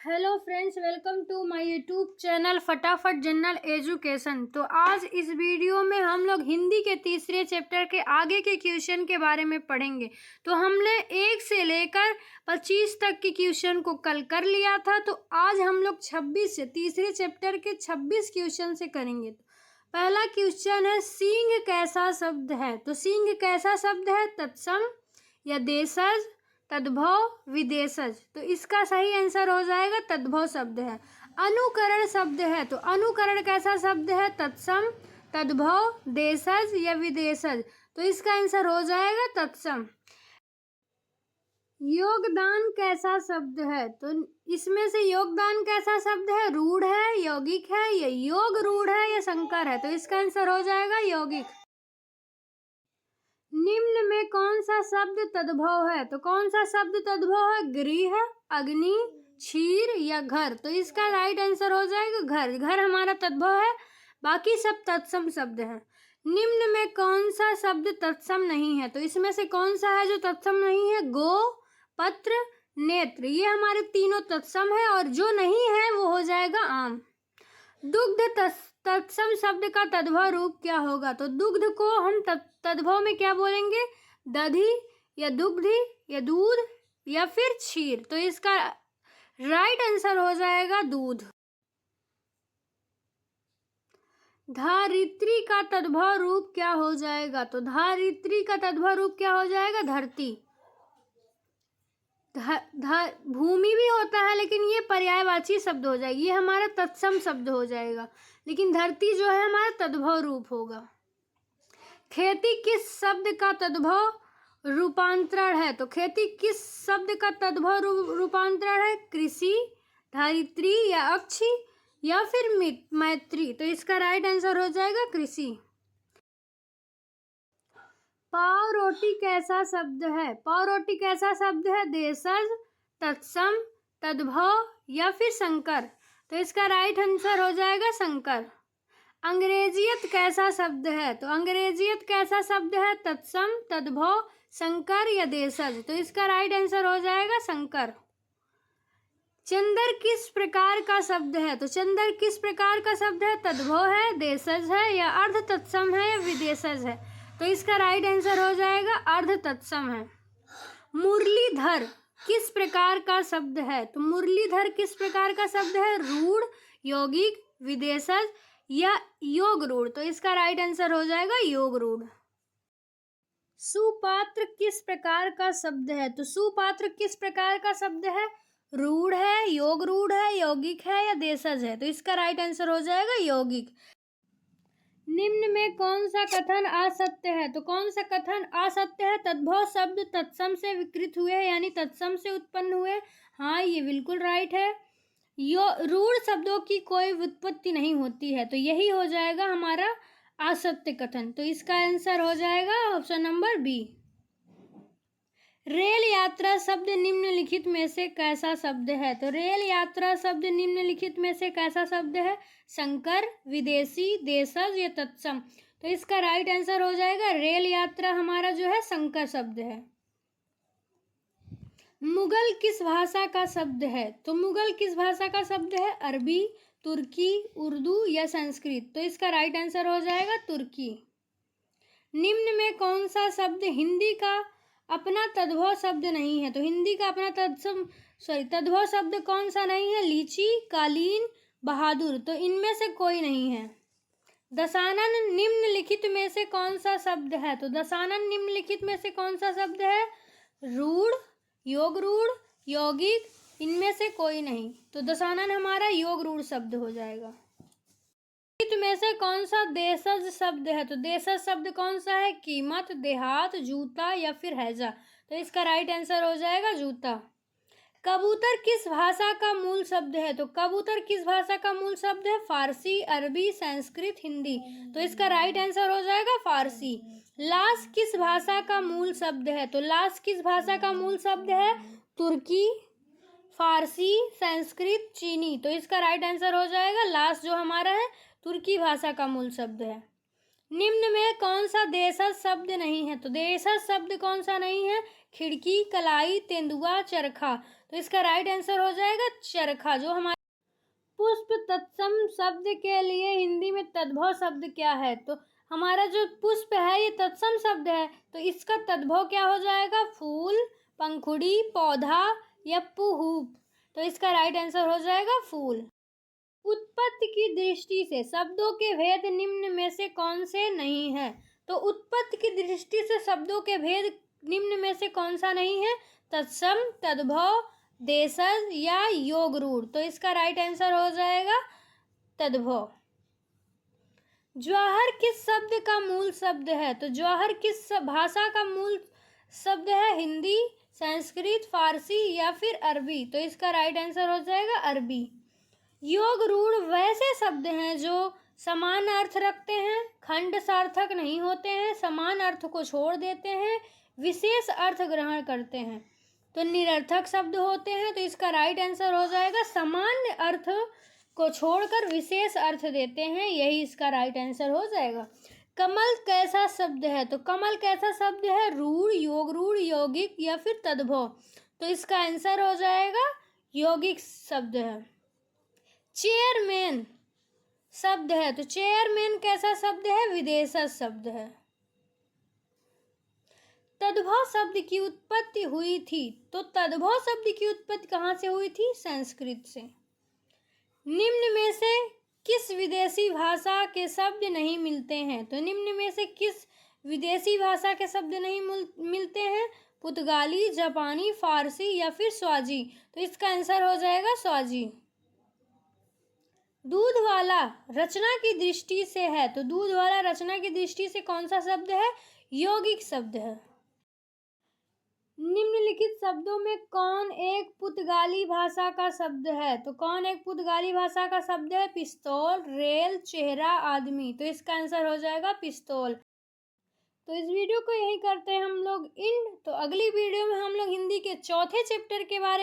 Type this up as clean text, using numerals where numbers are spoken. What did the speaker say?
Hello friends, welcome to my YouTube channel Fatafat general education. तो आज इस वीडियो में हम लोग हिंदी के तीसरे चैप्टर के आगे के क्वेश्चन के बारे में पढ़ेंगे। तो हमने 1 से लेकर 25 तक के क्वेश्चन को कल कर लिया था, तो आज हम लोग 26 से तीसरे चैप्टर के 26 क्वेश्चन से करेंगे। तो पहला क्वेश्चन है, सिंह कैसा शब्द है? तो सिंह कैसा शब्द है? तत्सम या देशज, तद्भव, विदेशज। तो इसका सही आंसर हो जाएगा तद्भव शब्द है। अनुकरण शब्द है, तो अनुकरण कैसा शब्द है? तत्सम, तद्भव, देशज या विदेशज। तो इसका आंसर हो जाएगा तत्सम। योगदान कैसा शब्द है? तो इसमें से योगदान कैसा शब्द है? रूढ़ है, यौगिक है, या योग रूढ़ है, या संकर है। तो इसका आंसर हो जाएगा यौगिक। निम्न में कौन सा शब्द तद्भव है? तो कौन सा शब्द तद्भव है? गृह, अग्नि, क्षीर या घर। तो इसका राइट आंसर हो जाएगा घर। घर हमारा तद्भव है, बाकी सब तत्सम शब्द है। निम्न में कौन सा शब्द तत्सम नहीं है? तो इसमें से कौन सा है जो तत्सम नहीं है? गो, पत्र, नेत्र। ये हमारे तीनों तत्सम है, और जो नहीं है वो हो जाएगा आम। दुग्ध तत्सम शब्द का तद्भव रूप क्या होगा? तो दुग्ध को हम तद्भव में क्या बोलेंगे? दधि या दुग्धि या दूध या फिर क्षीर। तो इसका राइट आंसर हो जाएगा दूध। धारित्री का तद्भव रूप क्या हो जाएगा? तो धारित्री का तद्भव रूप क्या हो जाएगा? धरती। भूमि भी होता है, लेकिन ये पर्यायवाची शब्द हो जाएगी, ये हमारा तत्सम शब्द हो जाएगा। लेकिन धरती जो है हमारा तद्भव रूप होगा। खेती किस शब्द का तद्भव रूपांतरण है? तो खेती किस शब्द का तद्भव रूपांतरण है? कृषि, धरित्री या अक्षी या फिर मैत्री। तो इसका राइट आंसर हो जाएगा कृषि। पाव रोटी कैसा शब्द है? पाव रोटी कैसा शब्द है? देशज, तत्सम, तद्भव या फिर संकर। तो इसका राइट आंसर हो जाएगा संकर। अंग्रेजियत कैसा शब्द है? तो अंग्रेजियत कैसा शब्द है? तत्सम, तद्भव, संकर या देशज। तो इसका राइट आंसर हो जाएगा संकर। चंदर किस प्रकार का शब्द है? तो चंदर किस प्रकार का शब्द है? तद्भव है, देशज है या अर्ध तत्सम है या विदेशज है। तो इसका राइट आंसर हो जाएगा अर्ध तत्सम है। मुरलीधर किस प्रकार का शब्द है? तो मुरलीधर किस प्रकार का शब्द है? रूढ़, यौगिक, विदेशज या योग रूढ़। तो इसका राइट आंसर हो जाएगा योग रूढ़। सुपात्र किस प्रकार का शब्द है? तो सुपात्र किस प्रकार का शब्द है? रूढ़ है, योग रूढ़ है, यौगिक है या देशज है। तो इसका राइट आंसर हो जाएगा यौगिक। निम्न में कौन सा कथन असत्य है? तो कौन सा कथन असत्य है? तद्भव शब्द तत्सम से विकृत हुए, यानी तत्सम से उत्पन्न हुए। हाँ, ये बिल्कुल राइट है। रूढ़ शब्दों की कोई व्युत्पत्ति नहीं होती है, तो यही हो जाएगा हमारा असत्य कथन। तो इसका आंसर हो जाएगा ऑप्शन नंबर बी। रेल यात्रा शब्द निम्नलिखित में से कैसा शब्द है? तो रेल यात्रा शब्द निम्नलिखित में से कैसा शब्द है? संकर, विदेशी, देशज या तत्सम। तो इसका राइट आंसर हो जाएगा रेल यात्रा हमारा जो है संकर शब्द है। मुगल किस भाषा का शब्द है? तो मुगल किस भाषा का शब्द है? अरबी, तुर्की, उर्दू या संस्कृत। तो इसका राइट आंसर हो जाएगा तुर्की। निम्न में कौन सा शब्द हिंदी का अपना तद्भव शब्द नहीं है? तो हिंदी का अपना तद्भव शब्द कौन सा नहीं है? लीची, कालीन, बहादुर। तो इनमें से कोई नहीं है। दशानन निम्नलिखित में से कौन सा शब्द है? तो दशानन निम्नलिखित में से कौन सा शब्द है? रूढ़, योग रूढ़, यौगिक, इनमें से कोई नहीं। तो दशानन हमारा योग रूढ़ शब्द हो जाएगा। में से कौन सा देशज शब्द है? तो देशज शब्द कौन सा है? कीमत, देहात, जूता या फिर हैजा। तो इसका राइट आंसर हो जाएगा जूता। कबूतर किस भाषा का मूल शब्द है? तो कबूतर किस भाषा का मूल शब्द है? फारसी, अरबी, संस्कृत, हिंदी। तो इसका राइट आंसर हो जाएगा फारसी। लाश किस भाषा का मूल शब्द है? तो लाश किस भाषा का मूल शब्द है? तुर्की, फारसी, संस्कृत, चीनी। तो इसका राइट आंसर हो जाएगा लाश जो हमारा है तुर्की भाषा का मूल शब्द है। निम्न में कौन सा देशज शब्द नहीं है? तो देशज शब्द कौन सा नहीं है? खिड़की, कलाई, तेंदुआ, चरखा। तो इसका राइट आंसर हो जाएगा चरखा। जो हमारे पुष्प तत्सम शब्द के लिए हिंदी में तद्भव शब्द क्या है? तो हमारा जो पुष्प है ये तत्सम शब्द है, तो इसका तद्भव क्या हो जाएगा? फूल, पंखुड़ी, पौधा या पुष्प। तो इसका राइट आंसर हो जाएगा फूल। उत्पत्ति की दृष्टि से शब्दों के भेद निम्न में से कौन से नहीं है? तो उत्पत्ति की दृष्टि से शब्दों के भेद निम्न में से कौन सा नहीं है? तत्सम, तद्भव, देशज या योग रूढ़। तो इसका राइट आंसर हो जाएगा तद्भव। जौहर किस शब्द का मूल शब्द है? तो जौहर किस भाषा का मूल शब्द है? हिंदी, संस्कृत, फारसी या फिर अरबी। तो इसका राइट आंसर हो जाएगा अरबी। योग रूढ़ वैसे शब्द हैं जो समान अर्थ रखते हैं, खंड सार्थक नहीं होते हैं, समान अर्थ को छोड़ देते हैं, विशेष अर्थ ग्रहण करते हैं। तो निरर्थक शब्द होते हैं। तो इसका राइट आंसर हो जाएगा सामान्य अर्थ को छोड़कर विशेष अर्थ देते हैं, यही इसका राइट आंसर हो जाएगा। कमल कैसा शब्द है? तो कमल कैसा शब्द है? रूढ़, योग रूढ़, यौगिक या फिर तद्भव। तो इसका आंसर हो जाएगा यौगिक शब्द है। चेयरमैन शब्द है, तो चेयरमैन कैसा शब्द है? विदेशज शब्द है। तद्भव शब्द की उत्पत्ति हुई थी, तो तद्भव शब्द की उत्पत्ति कहाँ से हुई थी? संस्कृत से। निम्न में से किस विदेशी भाषा के शब्द नहीं मिलते हैं? तो निम्न में से किस विदेशी भाषा के शब्द नहीं मिलते हैं? पुर्तगाली, जापानी, फारसी या फिर स्वाजी। तो इसका आंसर हो जाएगा स्वाजी। दूध वाला रचना की दृष्टि से है, तो दूध वाला रचना की दृष्टि से कौन सा शब्द है? यौगिक शब्द है। निम्नलिखित शब्दों में कौन एक पुर्तगाली भाषा का शब्द है? तो कौन एक पुर्तगाली भाषा का शब्द है? पिस्तौल, रेल, चेहरा, आदमी। तो इसका आंसर हो जाएगा पिस्तौल। तो इस वीडियो को यही करते हैं हम लोग एंड। तो अगली वीडियो में हम लोग हिंदी के चौथे चैप्टर के बारे में